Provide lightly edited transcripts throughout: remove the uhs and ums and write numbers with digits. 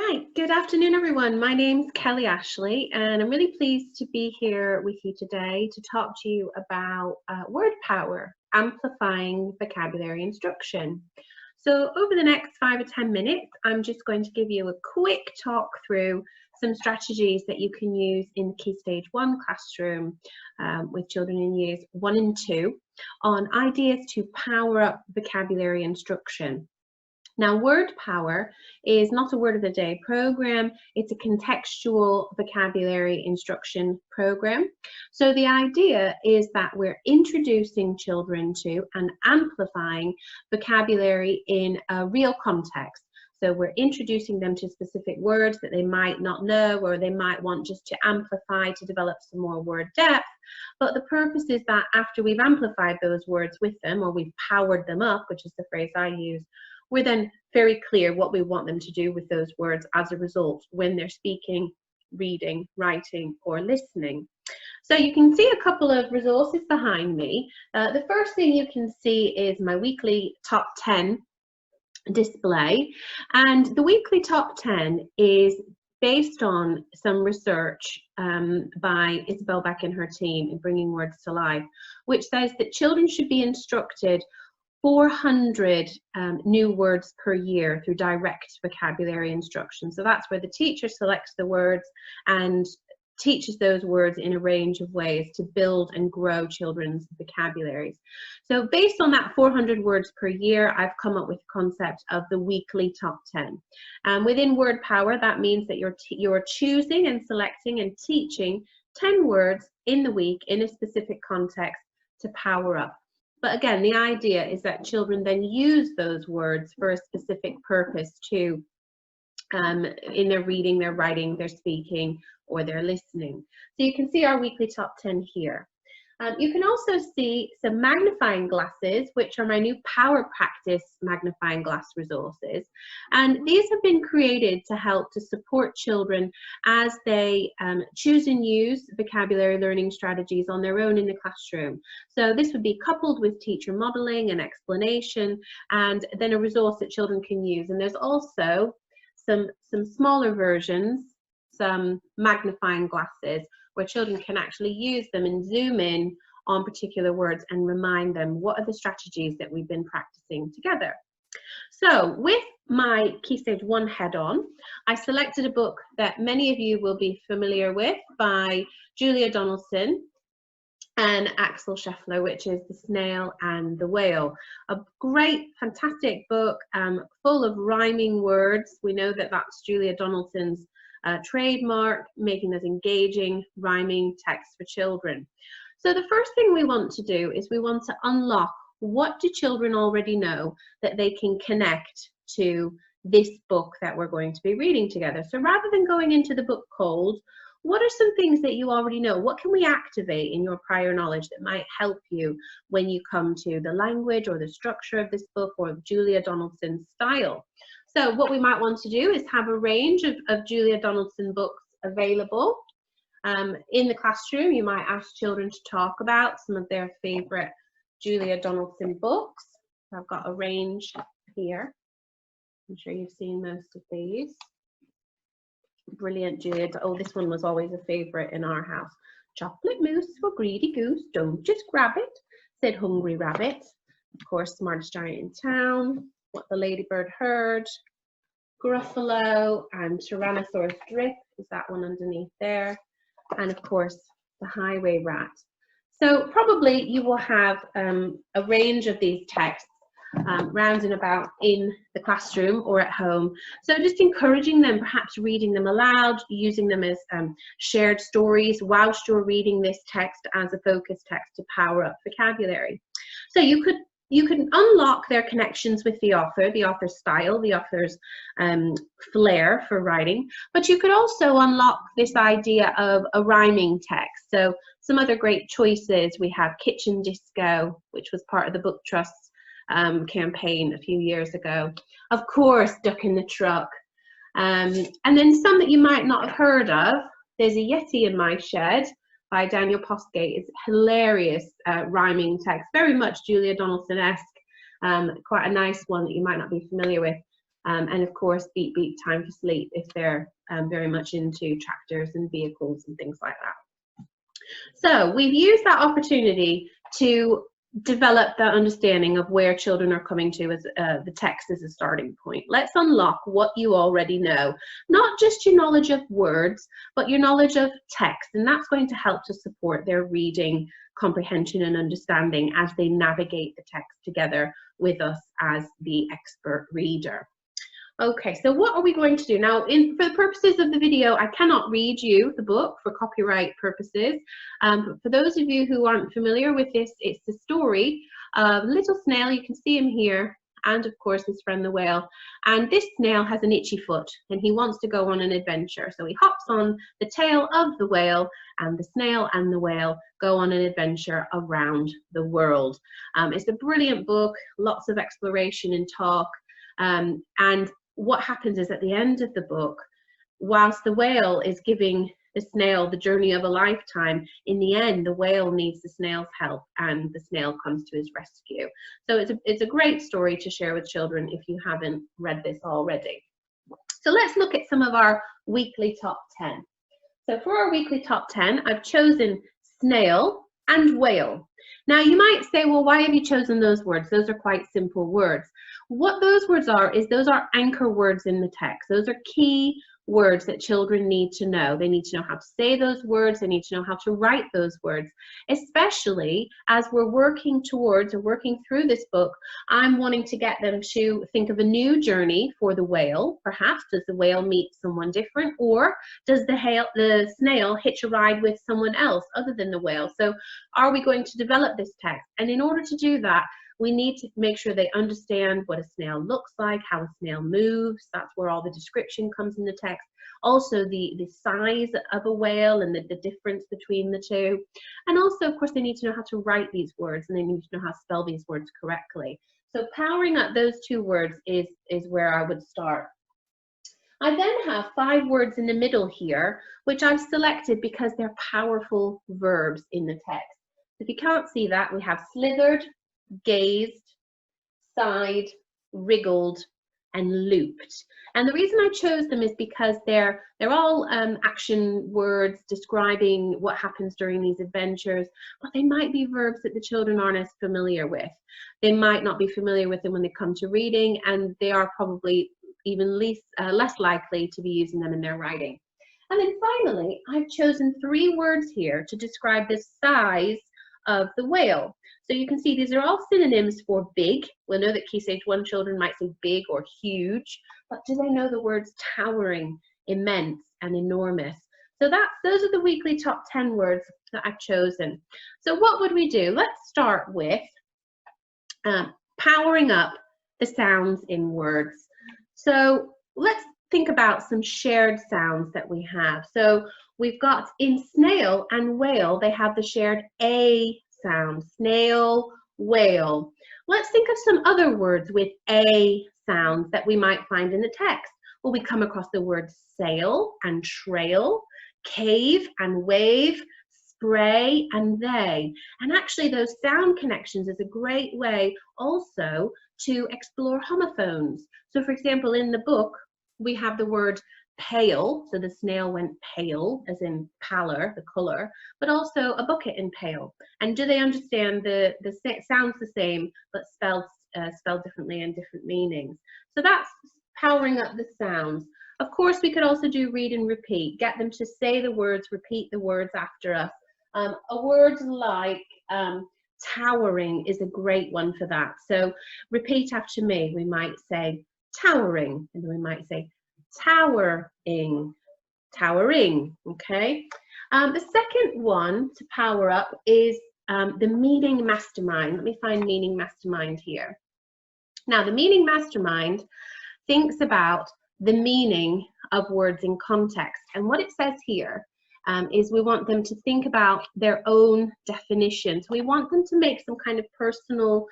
Right, good afternoon, everyone. My name's Kelly Ashley, and I'm really pleased to be here with you today to talk to you about word power, amplifying vocabulary instruction. So over the next 5 or 10 minutes, I'm just going to give you a quick talk through some strategies that you can use in the Key Stage 1 classroom with children in years 1 and 2 on ideas to power up vocabulary instruction. Now, word power is not a word of the day program, it's a contextual vocabulary instruction program. So the idea is that we're introducing children to and amplifying vocabulary in a real context. So we're introducing them to specific words that they might not know, or they might want just to amplify to develop some more word depth. But the purpose is that after we've amplified those words with them, or we've powered them up, which is the phrase I use, we're then very clear what we want them to do with those words as a result when they're speaking, reading, writing, or listening. So you can see a couple of resources behind me. The first thing you can see is my weekly top 10 display. And the weekly top 10 is based on some research by Isabel Beck and her team in Bringing Words to Life, which says that children should be instructed 400 new words per year through direct vocabulary instruction. So that's where the teacher selects the words and teaches those words in a range of ways to build and grow children's vocabularies. So based on that 400 words per year, I've come up with the concept of the weekly top 10. Within word power, that means that you're choosing and selecting and teaching 10 words in the week in a specific context to power up. But again, the idea is that children then use those words for a specific purpose too, in their reading, their writing, their speaking, or their listening. So you can see our weekly top 10 here. You can also see some magnifying glasses, which are my new Power Practice magnifying glass resources. And these have been created to help to support children as they choose and use vocabulary learning strategies on their own in the classroom. So this would be coupled with teacher modeling and explanation, and then a resource that children can use. And there's also some smaller versions, some magnifying glasses, where children can actually use them and zoom in on particular words and remind them what are the strategies that we've been practicing together. So with my Key Stage 1 head-on, I selected a book that many of you will be familiar with by Julia Donaldson and Axel Scheffler, which is The Snail and the Whale. A great, fantastic book, full of rhyming words. We know that that's Julia Donaldson's trademark, making those engaging, rhyming texts for children. So the first thing we want to do is we want to unlock what do children already know that they can connect to this book that we're going to be reading together. So rather than going into the book cold, what are some things that you already know? What can we activate in your prior knowledge that might help you when you come to the language or the structure of this book or Julia Donaldson's style? So what we might want to do is have a range of Julia Donaldson books available. In the classroom, you might ask children to talk about some of their favorite Julia Donaldson books. I've got a range here. I'm sure you've seen most of these. Brilliant, Julia. Oh, this one was always a favorite in our house. Chocolate mousse for greedy goose, don't just grab it, said hungry rabbit. Of course, Smartest Giant in Town, What the Ladybird Heard, Gruffalo, and Tyrannosaurus Drip is that one underneath there, and of course the Highway Rat. So probably you will have a range of these texts round and about in the classroom or at home. So just encouraging them, perhaps reading them aloud, using them as shared stories whilst you're reading this text as a focus text to power up vocabulary. So you can unlock their connections with the author's style, the author's flair for writing, but you could also unlock this idea of a rhyming text. So some other great choices, we have Kitchen Disco, which was part of the Book Trust's campaign a few years ago. Of course, Duck in the Truck. And then some that you might not have heard of. There's a Yeti in My Shed by Daniel Postgate. It's hilarious rhyming text, very much Julia Donaldson-esque, quite a nice one that you might not be familiar with. And of course, beep beep, time for sleep if they're very much into tractors and vehicles and things like that. So we've used that opportunity to develop that understanding of where children are coming to as the text as a starting point. Let's unlock what you already know, not just your knowledge of words, but your knowledge of text, and that's going to help to support their reading comprehension and understanding as they navigate the text together with us as the expert reader. Okay, so what are we going to do now? For the purposes of the video, I cannot read you the book for copyright purposes. But for those of you who aren't familiar with this, it's the story of Little Snail. You can see him here, and of course his friend the whale. And this snail has an itchy foot, and he wants to go on an adventure. So he hops on the tail of the whale, and the snail and the whale go on an adventure around the world. It's a brilliant book, lots of exploration and talk, and what happens is at the end of the book, whilst the whale is giving the snail the journey of a lifetime, in the end the whale needs the snail's help and the snail comes to his rescue. So it's a great story to share with children if you haven't read this already. So let's look at some of our weekly top 10. So for our weekly top 10, I've chosen snail and whale. Now you might say, well, why have you chosen those words? Those are quite simple words. What those words are is those are anchor words in the text. Those are key words that children need to know. They need to know how to say those words. They need to know how to write those words, especially as we're working towards or working through this book. I'm wanting to get them to think of a new journey for the whale. Perhaps does the whale meet someone different, or does the snail hitch a ride with someone else other than the whale? So are we going to develop this text? And in order to do that, we need to make sure they understand what a snail looks like, how a snail moves. That's where all the description comes in the text. Also the size of a whale and the difference between the two. And also, of course, they need to know how to write these words, and they need to know how to spell these words correctly. So powering up those two words is where I would start. I then have 5 words in the middle here, which I've selected because they're powerful verbs in the text. If you can't see that, we have slithered, gazed, sighed, wriggled, and looped. And the reason I chose them is because they're all action words describing what happens during these adventures, but they might be verbs that the children aren't as familiar with. They might not be familiar with them when they come to reading, and they are probably even less likely to be using them in their writing. And then finally, I've chosen 3 words here to describe the size of the whale. So you can see these are all synonyms for big. We'll know that Key Stage 1 children might say big or huge, but do they know the words towering, immense, and enormous? So those are the weekly top 10 words that I've chosen. So what would we do? Let's start with powering up the sounds in words. So let's think about some shared sounds that we have. So we've got in snail and whale, they have the shared A sound, snail, whale. Let's think of some other words with A sounds that we might find in the text. Well, we come across the words sail and trail, cave and wave, spray and they. And actually those sound connections is a great way also to explore homophones. So for example, in the book, we have the word pale, so the snail went pale, as in pallor, the color, but also a bucket in pail. And do they understand the sounds the same, but spelled differently and different meanings? So that's powering up the sounds. Of course, we could also do read and repeat, get them to say the words, repeat the words after us. A word like towering is a great one for that. So repeat after me. We might say towering, and then we might say towering, towering, okay? The second one to power up is the meaning mastermind. Let me find meaning mastermind here. Now, the meaning mastermind thinks about the meaning of words in context, and what it says here is we want them to think about their own definitions. We want them to make some kind of personal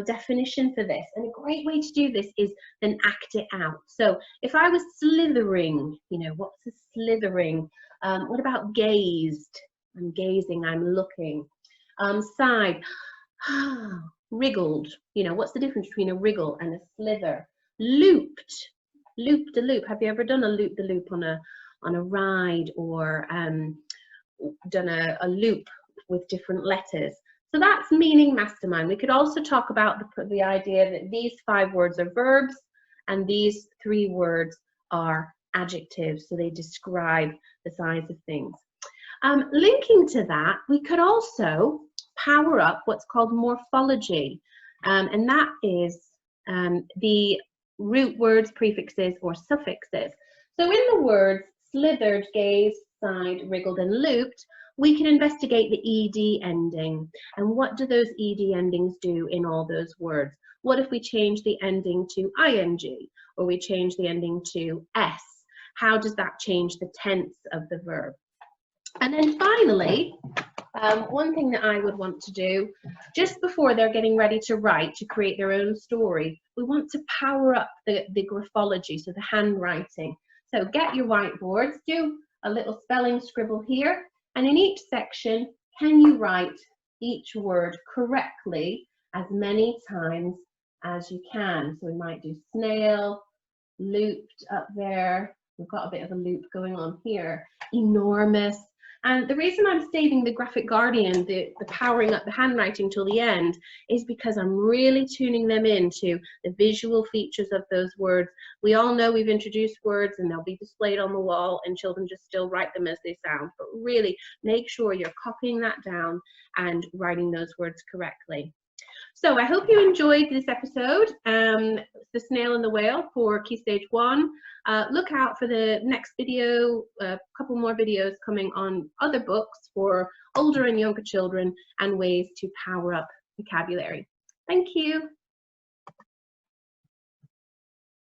definition for this, and a great way to do this is then act it out. So if I was slithering, you know, what's a slithering? What about gazed? I'm gazing, I'm looking. Sighed, wriggled, you know, what's the difference between a wriggle and a slither? Looped, Loop-de-loop. Have you ever done a loop-de-loop on a ride, or done a loop with different letters? So that's meaning mastermind. We could also talk about the idea that these 5 words are verbs and these 3 words are adjectives, so they describe the size of things. Linking to that, we could also power up what's called morphology, and that is the root words, prefixes, or suffixes. So in the words slithered, gazed, sighed, wriggled, and looped, we can investigate the ed ending. And what do those ed endings do in all those words? What if we change the ending to ing, or we change the ending to s? How does that change the tense of the verb? And then finally, one thing that I would want to do just before they're getting ready to write, to create their own story, we want to power up the graphology, so the handwriting. So get your whiteboards, do a little spelling scribble here, and in each section, can you write each word correctly as many times as you can? So we might do snail, looped up there. We've got a bit of a loop going on here. Enormous. And the reason I'm saving the Graphic Guardian, the powering up the handwriting till the end, is because I'm really tuning them into the visual features of those words. We all know we've introduced words and they'll be displayed on the wall and children just still write them as they sound. But really make sure you're copying that down and writing those words correctly. So I hope you enjoyed this episode, The Snail and the Whale for Key Stage 1. Look out for the next video, a couple more videos coming on other books for older and younger children and ways to power up vocabulary. Thank you.